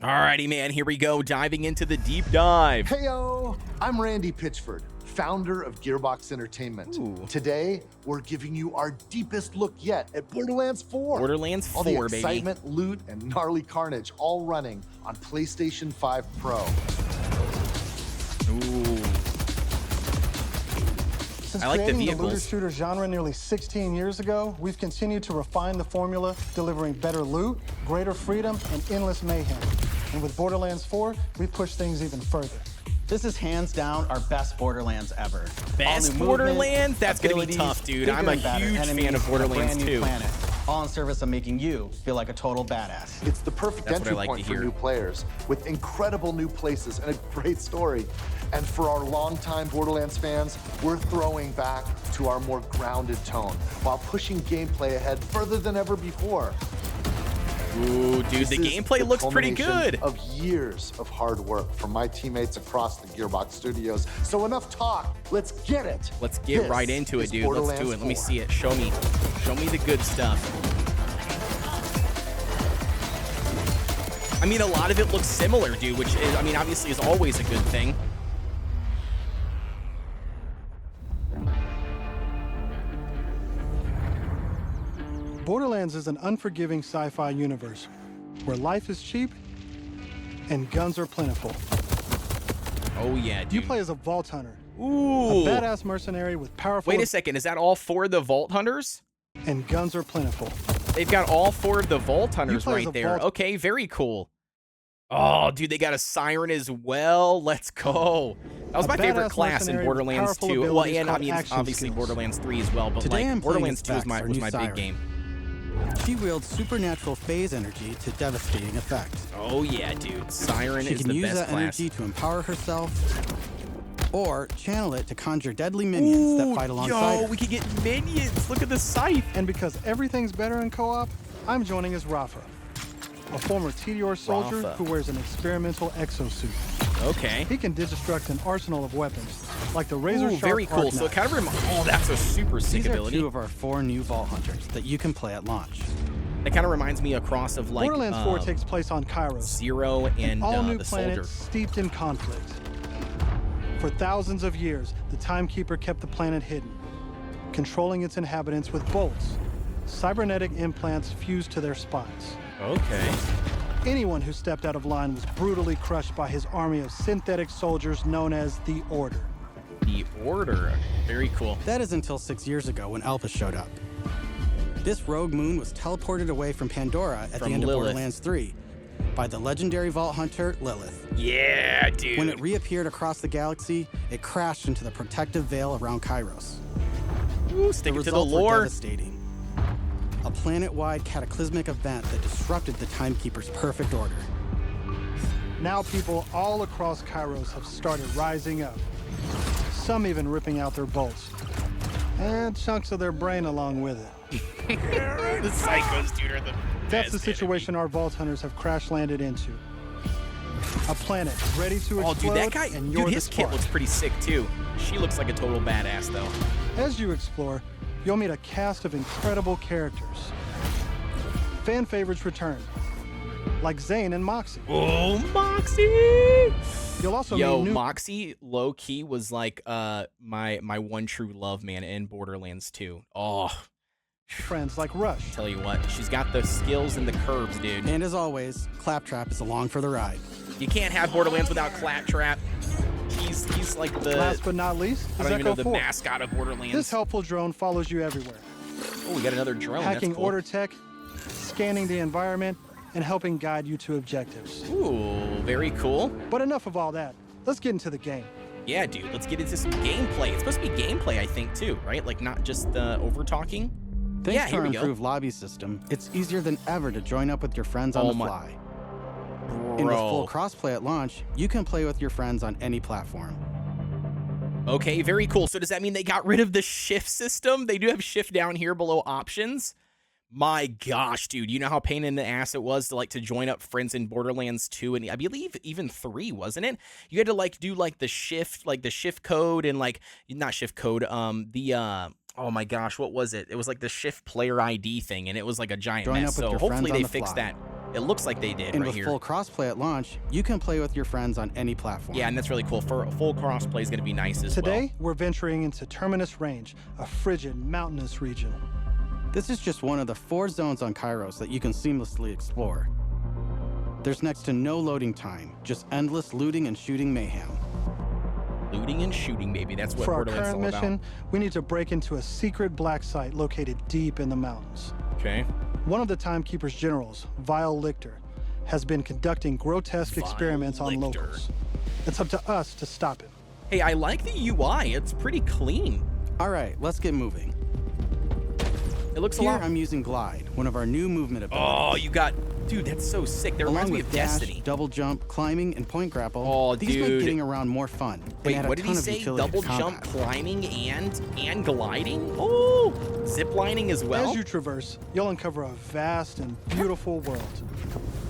Alrighty, man, here we go, diving into the deep dive. Heyo, I'm Randy Pitchford, founder of Gearbox Entertainment. Ooh. Today, we're giving you our deepest look yet at Borderlands 4. Borderlands 4, all the baby. excitement, loot, and gnarly carnage, all running on PlayStation 5 Pro. Ooh. Since I like the creating the vehicles. looter shooter genre nearly 16 years ago, we've continued to refine the formula, delivering better loot, greater freedom, and endless mayhem. And with Borderlands 4, we push things even further. This is hands down our best Borderlands ever. Best Borderlands? That's gonna be tough, dude. I'm a huge fan of Borderlands 2. Planet, all in service of making you feel like a total badass. It's the perfect That's what I entry like point to for hear. new players, with incredible new places and a great story. And for our longtime Borderlands fans, we're throwing back to our more grounded tone, while pushing gameplay ahead further than ever before. Ooh, dude, the gameplay looks pretty good. Of years of hard work from my teammates across the Gearbox studios. So enough talk. Let's get it. Let's get This right into it, is dude. Let's do Borderlands it. Let me 4. see it. Show me the good stuff. I mean, a lot of it looks similar, dude, which is, I mean, obviously is always a good thing. Borderlands is an unforgiving sci-fi universe where life is cheap and guns are plentiful. Oh, yeah, dude. You play as a Vault Hunter, Ooh. a badass mercenary with powerful... Wait a second. Is that all four of the Vault Hunters? And guns are plentiful. They've got all four of the Vault Hunters play as right a there. Vault- Okay, very cool. Oh, dude, they got a Siren as well. Let's go. That was A my favorite badass class in mercenary with Borderlands powerful 2. Well, abilities and I called mean, action obviously skills. Borderlands 3 as well, but Today like I'm playing Borderlands as 2 was Vex, my our was new my big Siren. game. She wields supernatural phase energy to devastating effect. Oh yeah, dude. Siren She is can the use best that class. energy to empower herself, or channel it to conjure deadly minions that fight alongside Yo, her. we could get minions. Look at the scythe. And because everything's better in co-op, I'm joining as Rafa, a former TDR soldier Rafa. who wears an experimental exosuit. Okay. He can deconstruct an arsenal of weapons, like the razor Ooh, sharp very cool. arc So it knife. kind of reminds. Oh, that's a super sick These are ability. 2 of our 4 new Vault Hunters that you can play at launch. It kind of reminds me across of like Borderlands 4 takes place on Kairos, Zero and all new the planet Soldier. steeped in conflict. For thousands of years, the Timekeeper kept the planet hidden, controlling its inhabitants with bolts, cybernetic implants fused to their spines. Okay. Anyone who stepped out of line was brutally crushed by his army of synthetic soldiers known as the Order. The Order. Very cool. That is until 6 years ago when Alpha showed up. This rogue moon was teleported away from Pandora at From the end Lilith. of Borderlands 3 by the legendary Vault Hunter Lilith. Yeah, dude. When it reappeared across the galaxy, it crashed into the protective veil around Kairos. Ooh, stick The it to the results were lore. devastating. A planet-wide cataclysmic event that disrupted the Timekeeper's perfect order. Now people all across Kairos have started rising up, some even ripping out their bolts, and chunks of their brain along with it. The psychos, dude, are the That's best the situation our Vault Hunters have crash-landed into. A planet ready to Oh, explode, dude, that guy, and you're dude, the his kit spark. looks pretty sick, too. She looks like a total badass, though. As you explore, you'll meet a cast of incredible characters. Fan favorites return, like Zane and Moxxi. Oh, Moxxi! You'll also Yo, meet new Moxxi, low-key, was like my one true love, man, in Borderlands 2. Oh, friends like Rush, tell you what, she's got the skills and the curves, dude. And as always, Claptrap is along for the ride. You can't have Borderlands without Claptrap. He's like the, last but not least, I is don't even know, Echo the 4. mascot of Borderlands. This helpful drone follows you everywhere, Oh, we got another drone. hacking That's cool. order tech, scanning the environment, and helping guide you to objectives. Ooh, very cool. But enough of all that. Let's get into the game. Yeah, dude, let's get into some gameplay. It's supposed to be gameplay, I think, too, right? Like, not just the over-talking. Thanks Yeah, to here our we go. improved lobby system, it's easier than ever to join up with your friends on Oh the my- fly. And with full Bro. crossplay at launch, you can play with your friends on any platform. Okay, very cool. So does that mean they got rid of the shift system? They do have shift down here below options. My gosh, dude, you know how pain in the ass it was to join up friends in Borderlands 2 and I believe even 3, wasn't it? You had to do the shift code and not shift code, oh my gosh, what was it? It was like the shift player ID thing and it was like a giant Join mess. up with So your hopefully friends on they the fix fly. that. It looks like they did And right with here. full crossplay at launch, you can play with your friends on any platform. Yeah, and that's really cool. For full crossplay is going to be nice as well. Today, we're venturing into Terminus Range, a frigid, mountainous region. This is just one of the 4 zones on Kairos that you can seamlessly explore. There's next to no loading time, just endless looting and shooting mayhem. Looting and shooting, baby. That's what For our Borderlands is current all mission, about. we need to break into a secret black site located deep in the mountains. Okay. One of the Timekeeper's generals, Vile Lichter, has been conducting grotesque experiments on Lichter. locals. It's up to us to stop him. Hey, I like the UI. It's pretty clean. All right, let's get moving. It looks a Here lot. I'm using Glide, one of our new movement abilities. Oh, you got... Dude, that's so sick. That reminds Along me with of dash, Destiny. double jump, climbing, and point grapple, Oh, these dude. make getting around more fun. and Wait, add a what did he ton of say? utility to Double jump, combat. climbing, and gliding? Oh, zip lining as well? As you traverse, you'll uncover a vast and beautiful world.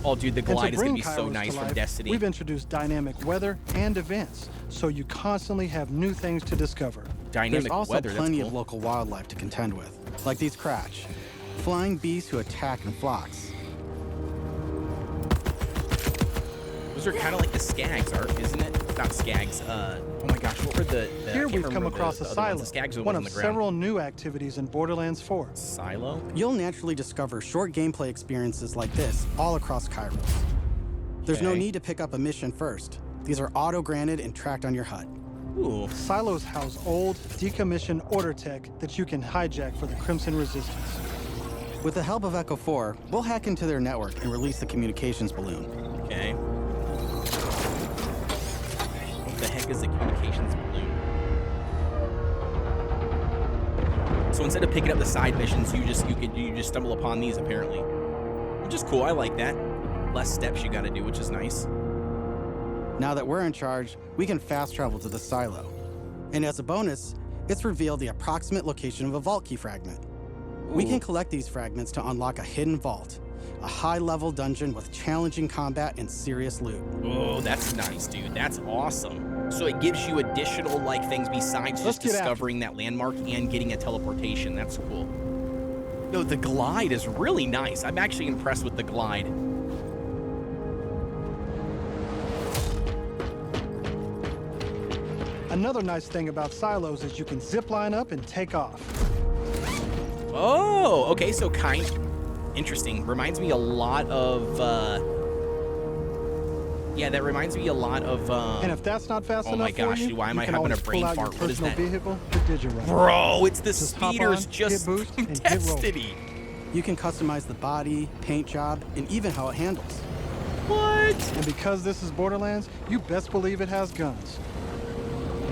Oh, dude, the And to glide is going bring to be so Kairos nice to from life, Destiny. we've introduced dynamic weather and events, so you constantly have new things to discover. Dynamic There's also weather, plenty that's of cool. local wildlife to contend with, like these Cratch, flying beasts who attack in flocks. Those are kind of like the Skags, isn't it? It's not Skags. Oh my gosh, what were the I Here can't we've come remember across the a other silo, ones. The Skags are the one ones of on the ground. several new activities in Borderlands 4. Silo? You'll naturally discover short gameplay experiences like this all across Kairos. There's no Okay. need to pick up a mission first. These are auto-granted and tracked on your HUD. Ooh. Silos house old, decommissioned order tech that you can hijack for the Crimson Resistance. With the help of Echo 4, we'll hack into their network and release the communications balloon. Okay. What the heck is the communications balloon? So instead of picking up the side missions, you just stumble upon these apparently, which is cool. I like that. Less steps you got to do, which is nice. Now that we're in charge, we can fast travel to the silo. And as a bonus, it's revealed the approximate location of a vault key fragment. We Ooh. can collect these fragments to unlock a hidden vault, a high-level dungeon with challenging combat and serious loot. Oh, that's nice, dude. That's awesome. So it gives you additional things besides Let's just get after it. discovering that landmark and getting a teleportation. That's cool. No, the glide is really nice. I'm actually impressed with the glide. Another nice thing about silos is you can zip line up and take off. Oh, okay. So interesting. Reminds me a lot of. Yeah, that reminds me a lot of. And if that's not fast oh enough my gosh, for you, dude, why am you I can having a always brain pull out fart? your What is personal that? vehicle, the Digirun. Bro, it's the Just hop speeders on, just hit boost, from and get rolling. Destiny. You can customize the body, paint job, and even how it handles. What? And because this is Borderlands, you best believe it has guns.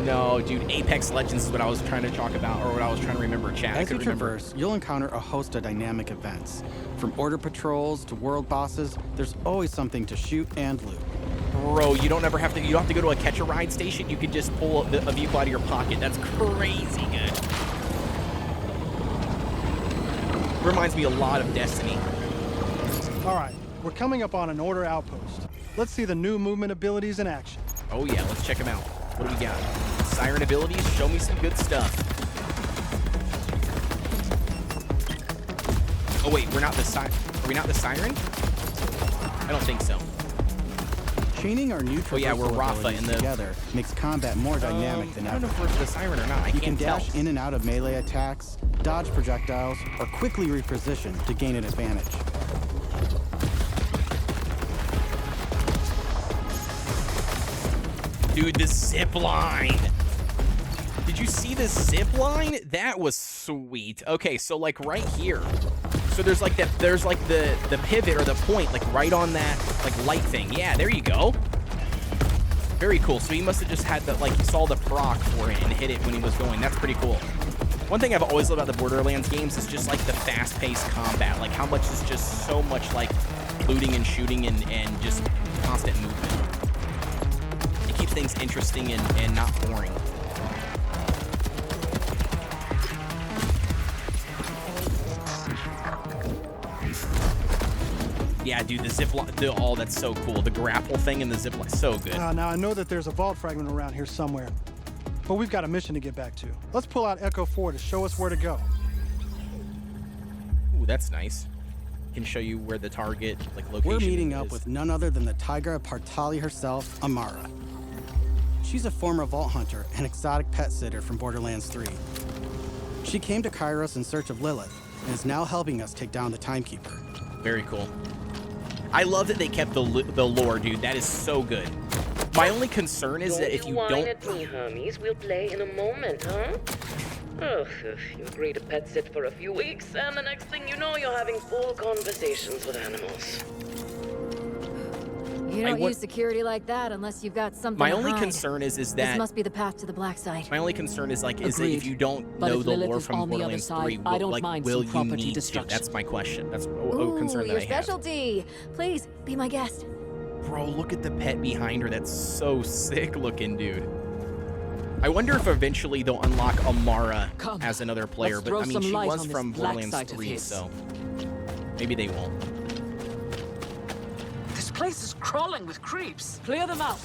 No, dude. Apex Legends is what I was trying to talk about, or what I was trying to remember. Chat. I As you could remember. traverse, you'll encounter a host of dynamic events. From order patrols to world bosses, there's always something to shoot and loot. Bro, you don't have to go to a catch a ride station. You can just pull a vehicle out of your pocket. That's crazy good. Reminds me a lot of Destiny. All right, we're coming up on an order outpost. Let's see the new movement abilities in action. Oh yeah, let's check them out. What do we got? Siren abilities. Show me some good stuff. Oh wait, we're not the Siren. Are we not the Siren? I don't think so. Chaining our new Oh, yeah, we're traversal Rafa abilities in the- together makes combat more dynamic than I don't know ever. if we're the Siren or not. I You can can't tell. dash in and out of melee attacks, dodge projectiles, or quickly reposition to gain an advantage. Dude, the zip line. Did you see the zip line? That was sweet. Okay, so right here. So there's the pivot or the point right on that light thing. Yeah, there you go. Very cool. So he must have just had he saw the proc for it and hit it when he was going. That's pretty cool. One thing I've always loved about the Borderlands games is just the fast-paced combat. How much is just so much looting and shooting and just constant movement. It keeps things interesting and not boring. Yeah, dude, the zip line, that's so cool. The grapple thing and the zip line, so good. Now I know that there's a vault fragment around here somewhere, but we've got a mission to get back to. Let's pull out Echo 4 to show us where to go. Ooh, that's nice. can show you where the target location We're meeting is. up with none other than the Tigra Partali herself, Amara. She's a former vault hunter and exotic pet sitter from Borderlands 3. She came to Kairos in search of Lilith and is now helping us take down the Timekeeper. Very cool. I love that they kept the lore, dude. That is so good. My only concern is that if you whine don't... at me, homies. We'll play in a moment, huh? Oh, you agree to pet sit for a few weeks, and the next thing you know, you're having full conversations with animals. You don't use security like that unless you've got something My to only hide. concern is that... This must be the path to the black side. My only concern is is that Agreed. if you don't But know if the Lilith lore is from on the other Borderlands side, 3, I don't mind will some you property need to? destruction. That's my question. That's a Ooh, concern that your I have. specialty. Please be my guest. Bro, look at the pet behind her. That's so sick looking, dude. I wonder if eventually they'll unlock Amara Come, as another player, let's but I throw mean, some she light was on this from black Borderlands side of 3, his. so maybe they won't. This place is crawling with creeps. Clear them out.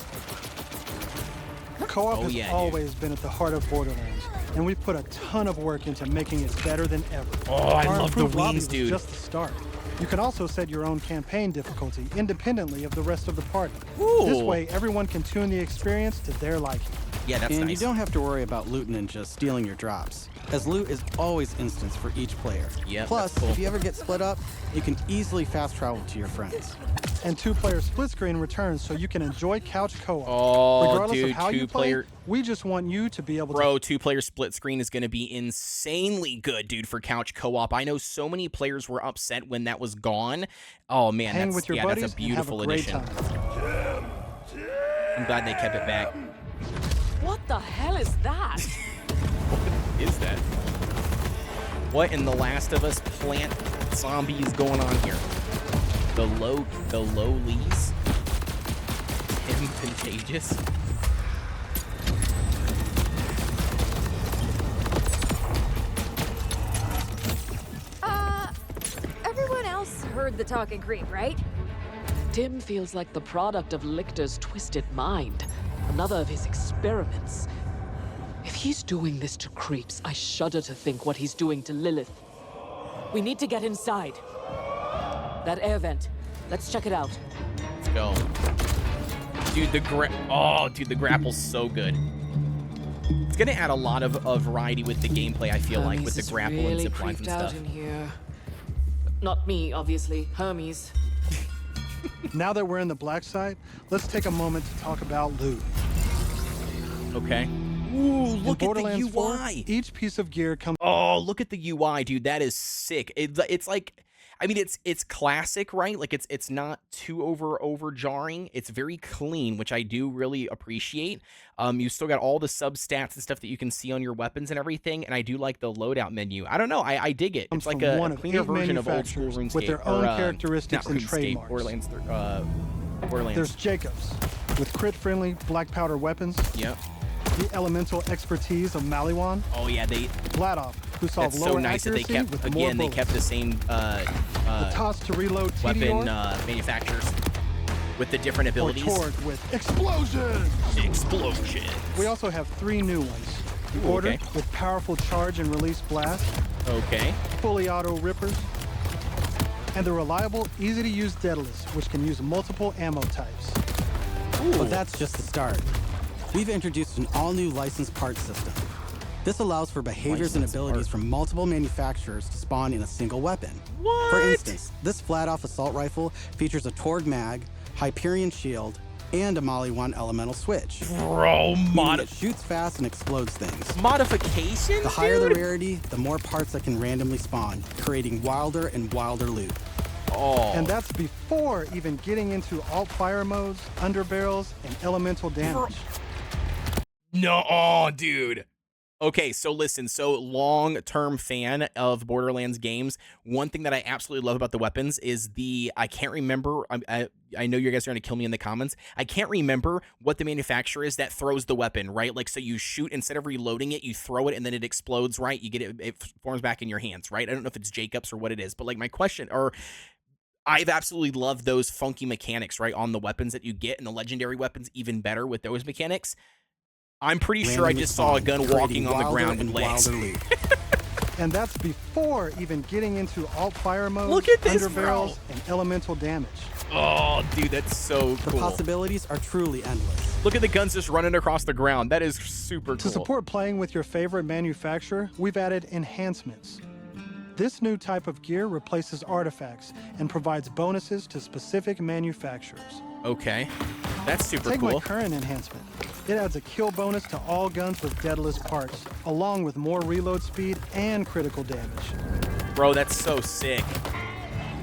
Co-op Oh, has yeah, dude. always been at the heart of Borderlands, and we've put a ton of work into making it better than ever. Oh, I Our love the improved lobby wings, was dude. just the start. You can also set your own campaign difficulty independently of the rest of the party. Ooh. This way, everyone can tune the experience to their liking. Yeah, that's And nice. you don't have to worry about looting and just stealing your drops, as loot is always instanced for each player. Yep, Plus, that's cool. if you ever get split up, you can easily fast travel to your friends. And two-player split screen returns so you can enjoy couch co-op. Oh, Regardless dude, of how you play, two-player... we just want you to be able to... Bro, two-player split screen is going to be insanely good, dude, for couch co-op. I know so many players were upset when that was gone. Oh, man, hang that's, with your yeah, buddies that's a beautiful and have a great addition. time. I'm glad they kept it back. What the hell is that? What is that? What in the Last of Us plant zombies going on here? The lowlies? Tim Contagious? Everyone else heard the talking creep, right? Tim feels like the product of Lictor's twisted mind. Another of his experiments. If he's doing this to creeps, I shudder to think what he's doing to Lilith. We need to get inside. That air vent. Let's check it out. Let's go. Dude, the grapple's so good. It's gonna add a lot of variety with the gameplay, I feel like, with the Hermes is grapple really and zip lines and creeped out stuff. in here. Not me, obviously. Hermes. Now that we're in the black side, let's take a moment to talk about loot. Okay. Ooh, In look at the Borderlands 4, UI. each piece of gear comes Oh, look at the UI, dude. That is sick. It's like, I mean, it's classic, right? Like it's not too over jarring. It's very clean, which I do really appreciate. You still got all the substats and stuff that you can see on your weapons and everything. And I do like the loadout menu. I don't know. I dig it. It's like from a one of cleaner 8 version of old school manufacturers RuneScape. with their own characteristics not and RuneScape, trademarks. Borderlands. There's Jacobs, with crit-friendly black powder weapons, Yep. the elemental expertise of Maliwan, Oh yeah, Vladov, who solved that's lower so nice that they accuracy kept with more again. They bullets. kept the same the toss to reload weapon TDR, manufacturers with the different or abilities. Torg with explosion. Explosion. We also have 3 new ones. The Ooh, Order okay. with powerful charge and release blast, Okay. fully auto rippers, and the reliable, easy-to-use Daedalus, which can use multiple ammo types. But that's just the start. We've introduced an all-new licensed parts system. This allows for behaviors and Licensed abilities parts. from multiple manufacturers to spawn in a single weapon. What? For instance, this flat-off assault rifle features a Torg mag, Hyperion shield, and a Maliwan elemental switch. Bro, Meaning it shoots fast and explodes things. modifications? The higher the dude? rarity, the more parts that can randomly spawn, creating wilder and wilder loot. Oh. And that's before even getting into alt-fire modes, underbarrels, and elemental damage. No, oh, dude. Okay, so listen, so long-term fan of Borderlands games, one thing that I absolutely love about the weapons is I can't remember, I know you guys are going to kill me in the comments, I can't remember what the manufacturer is that throws the weapon, right? Like, so you shoot, instead of reloading it, you throw it, and then it explodes, right? You get it, it forms back in your hands, right? I don't know if it's Jacobs or what it is, but like my question, or I've absolutely loved those funky mechanics, right, on the weapons that you get, and the legendary weapons even better with those mechanics. I'm pretty sure I Randomly just saw a spawn, gun creating walking on the wilder ground with and legs. wilder loot. And that's before even getting into alt fire mode, Look at this, underbarrels, bro. and elemental damage. Oh, dude, that's so The cool. possibilities are truly endless. Look at the guns just running across the ground. That is super cool. To support playing with your favorite manufacturer, we've added enhancements. This new type of gear replaces artifacts and provides bonuses to specific manufacturers. Okay, that's super Take cool. my current enhancement. It adds a kill bonus to all guns with deadless parts, along with more reload speed and critical damage. Bro, that's so sick.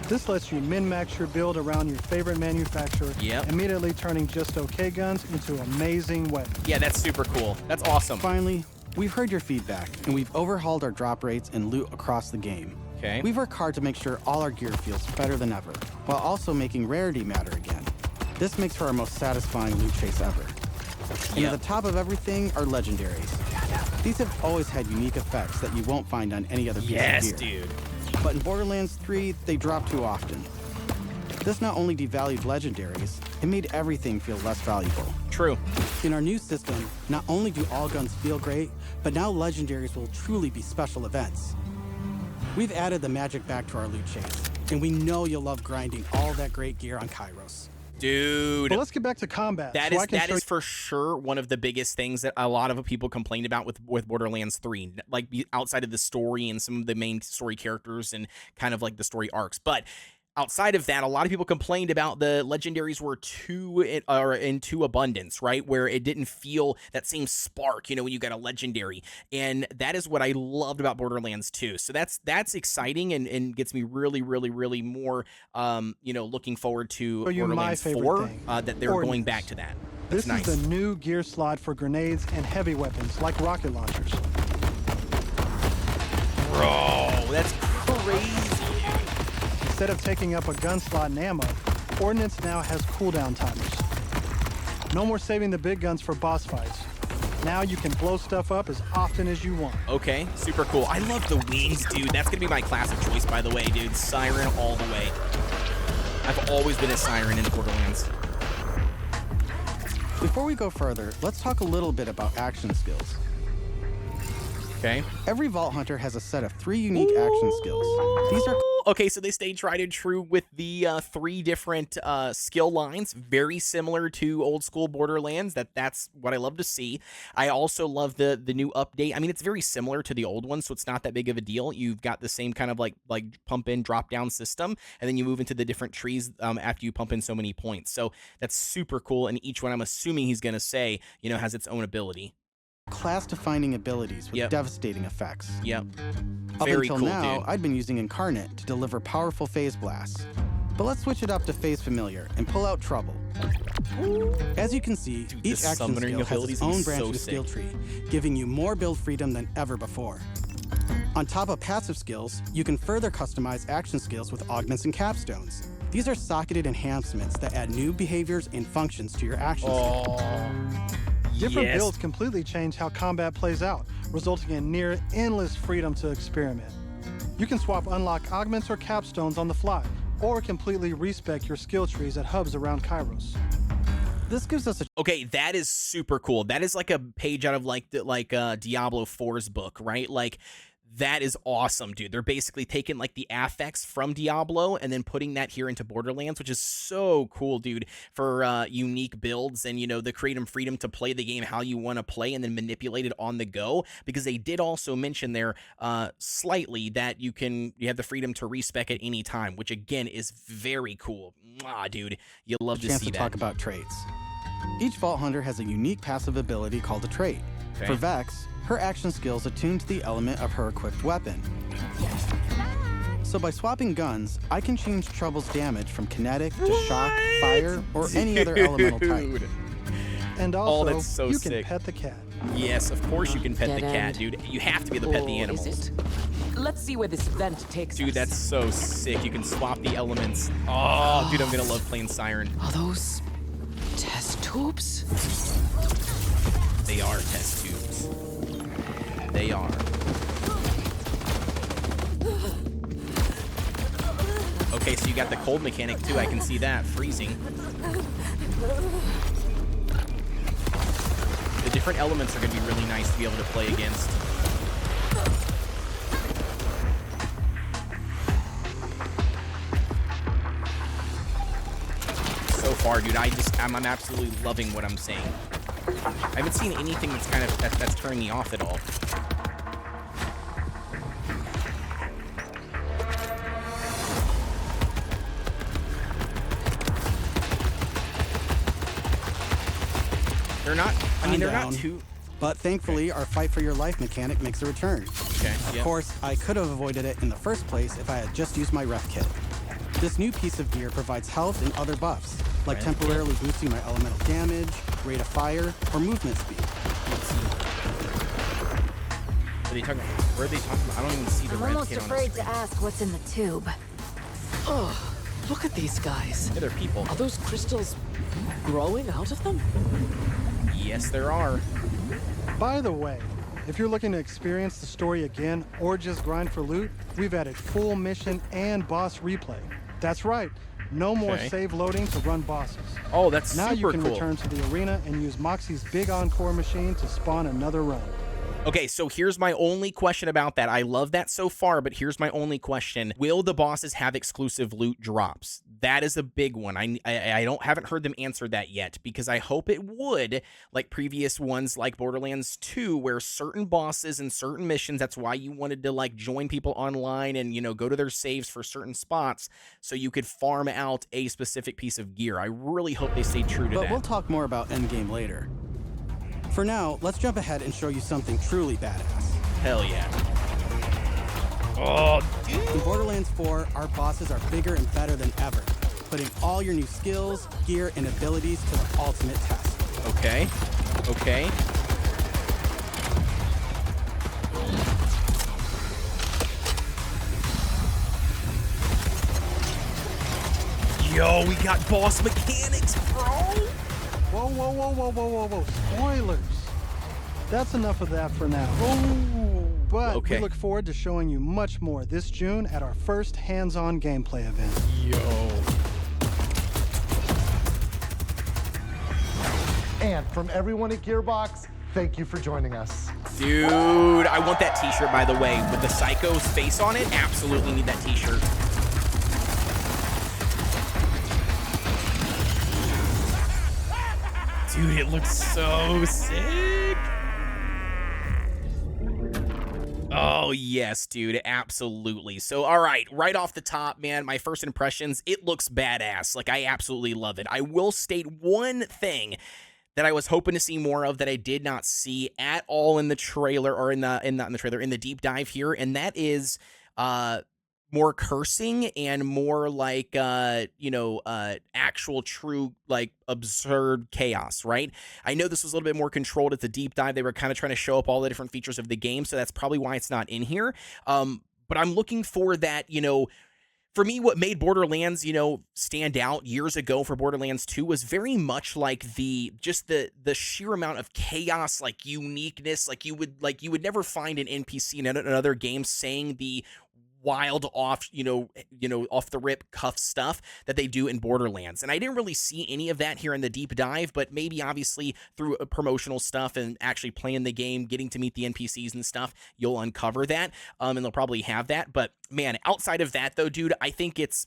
This lets you min-max your build around your favorite manufacturer, Yep. immediately turning just okay guns into amazing weapons. Yeah, that's super cool. That's awesome. Finally, we've heard your feedback, and we've overhauled our drop rates and loot across the game. Okay. We've worked hard to make sure all our gear feels better than ever, while also making rarity matter again. This makes for our most satisfying loot chase ever. And Yep. at the top of everything are legendaries. These have always had unique effects that you won't find on any other piece Yes, of gear. dude. But in Borderlands 3, they drop too often. This not only devalued legendaries, it made everything feel less valuable. True. In our new system, not only do all guns feel great, but now legendaries will truly be special events. We've added the magic back to our loot chase, and we know you'll love grinding all that great gear on Kairos. Dude. But let's get back to combat. That so is I can that show is for sure one of the biggest things that a lot of people complained about with Borderlands 3, like outside of the story and some of the main story characters and kind of like the story arcs. But outside of that, a lot of people complained about the legendaries were in too abundance, right? Where it didn't feel that same spark, when you got a legendary. And that is what I loved about Borderlands 2. So that's exciting and gets me really, really, really more, looking forward to Show you my Borderlands favorite 4, thing. that they're going Ordnance. back to that. That's This nice. is the new gear slot for grenades and heavy weapons like rocket launchers. Bro, that's crazy. Instead of taking up a gun slot and ammo, Ordnance now has cooldown timers. No more saving the big guns for boss fights. Now you can blow stuff up as often as you want. Okay, super cool. I love the wings, dude. That's gonna be my class of choice, by the way, dude. Siren all the way. I've always been a Siren in Borderlands. Before we go further, let's talk a little bit about action skills. Okay. Every Vault Hunter has a set of 3 unique action skills. These are Okay, so they stayed tried and true with the 3 different skill lines, very similar to old school Borderlands. That's what I love to see. I also love the new update. I mean, it's very similar to the old one, so it's not that big of a deal. You've got the same kind of like pump in, drop down system, and then you move into the different trees after you pump in so many points. So that's super cool. And each one, I'm assuming he's gonna say, has its own ability. class-defining abilities with Yep. devastating effects. Yep. Up Very until cool, now, dude. I'd been using Incarnate to deliver powerful phase blasts. But let's switch it up to Phase Familiar and pull out Trouble. As you can see, Dude, each the action summoning skill has abilities its would be own branch so of the skill sick. tree, giving you more build freedom than ever before. On top of passive skills, you can further customize action skills with augments and capstones. These are socketed enhancements that add new behaviors and functions to your action skill. Different Yes. builds completely change how combat plays out, resulting in near endless freedom to experiment. You can swap unlock augments or capstones on the fly, or completely respec your skill trees at hubs around Kairos. This gives us a Okay, that is super cool. That is like a page out of Diablo 4's book, right? Like that is awesome, dude. They're basically taking like the affects from Diablo and then putting that here into Borderlands, which is so cool, dude, for unique builds and, the freedom to play the game how you want to play and then manipulate it on the go. Because they did also mention there slightly that you have the freedom to respec at any time, which again is very cool. Mwah, dude, you love to chance see to that. talk about traits. Each Vault Hunter has a unique passive ability called a trait. Okay. For Vex, her action skills attune to the element of her equipped weapon. So by swapping guns, I can change Trouble's damage from kinetic to shock, fire, or any other elemental type. Dude. And also, that's so you sick. can pet the cat. Yes, of course you can pet the Dead cat, end. dude. You have to be able to pet the Or animals. is it? Let's see where this vent takes Dude, us. that's so sick. You can swap the elements. Oh, dude, I'm gonna love playing Siren. Are those test tubes? They are test tubes. They are. Okay, so you got the cold mechanic too. I can see that. Freezing. The different elements are gonna be really nice to be able to play against. far, dude. I'm absolutely loving what I'm seeing. I haven't seen anything that's kind of that's turning me off at all. They're not. I mean, they're not too. But thankfully, our fight for your life mechanic makes a return. Okay. Of course, I could have avoided it in the first place if I had just used my ref kit. This new piece of gear provides health and other buffs, like temporarily boosting my elemental damage, rate of fire, or movement speed. What are they talking about? Where are they talking about? I don't even see the I'm red almost kit on the afraid screen. to ask what's in the tube. Oh, look at these guys. Yeah, they're people. Are those crystals growing out of them? Yes, there are. By the way, if you're looking to experience the story again or just grind for loot, we've added full mission and boss replay. That's right, no more Okay. save loading to run bosses. Oh, that's Now super you can cool. return to the arena and use Moxxi's big encore machine to spawn another run. Okay, so here's my only question about that. I love that so far, but here's my only question. Will the bosses have exclusive loot drops? That is a big one. I haven't heard them answer that yet, because I hope it would, like previous ones like Borderlands 2, where certain bosses and certain missions, that's why you wanted to like join people online and, you know, go to their saves for certain spots so you could farm out a specific piece of gear. I really hope they stay true to But that. we'll talk more about endgame later. For now, let's jump ahead and show you something truly badass. Hell yeah. Oh, dude. In Borderlands 4, our bosses are bigger and better than ever, putting all your new skills, gear, and abilities to the ultimate test. Okay. Okay. Yo, we got boss mechanics, bro. Whoa, whoa, whoa, whoa, whoa, whoa, whoa. Spoilers. That's enough of that for now. But Okay. we look forward to showing you much more this June at our first hands-on gameplay event. Yo. And from everyone at Gearbox, thank you for joining us. Dude, I want that t-shirt, by the way, with the Psycho's face on it. Absolutely need that t-shirt. Dude, it looks so sick. Oh, yes, dude, absolutely. So, all right, right off the top, man, my first impressions, it looks badass. Like, I absolutely love it. I will state one thing that I was hoping to see more of that I did not see at all in the trailer, or in the deep dive here, and that is more cursing and more like actual true like absurd chaos, right? I know this was a little bit more controlled at the deep dive. They were kind of trying to show up all the different features of the game, so that's probably why it's not in here. But I'm looking for that, for me, what made Borderlands, stand out years ago for Borderlands 2 was very much like the sheer amount of chaos, like uniqueness, like you would never find an NPC in another game saying the wild off the rip cuff stuff that they do in Borderlands. And I didn't really see any of that here in the deep dive, but maybe obviously through promotional stuff and actually playing the game, getting to meet the NPCs and stuff, you'll uncover that, and they'll probably have that. But man, outside of that though, dude, I think it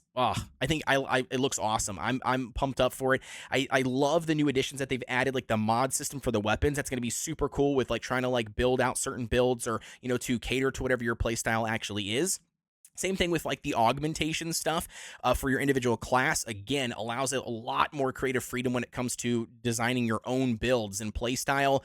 looks awesome. I'm pumped up for it. I love the new additions that they've added, like the mod system for the weapons. That's going to be super cool with like trying to like build out certain builds, or to cater to whatever your playstyle actually is. Same thing with like the augmentation stuff for your individual class. Again, allows it a lot more creative freedom when it comes to designing your own builds and playstyle.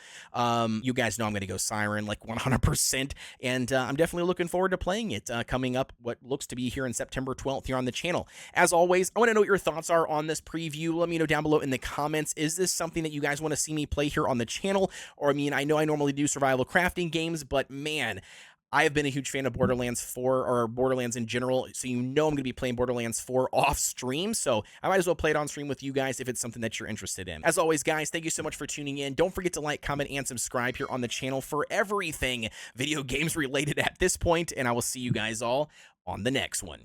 You guys know I'm going to go Siren like 100%, and I'm definitely looking forward to playing it coming up what looks to be here in September 12th here on the channel. As always, I want to know what your thoughts are on this preview. Let me know down below in the comments. Is this something that you guys want to see me play here on the channel? Or, I mean, I know I normally do survival crafting games, but man, I have been a huge fan of Borderlands 4, or Borderlands in general, so I'm going to be playing Borderlands 4 off stream, so I might as well play it on stream with you guys if it's something that you're interested in. As always, guys, thank you so much for tuning in. Don't forget to like, comment, and subscribe here on the channel for everything video games related at this point, and I will see you guys all on the next one.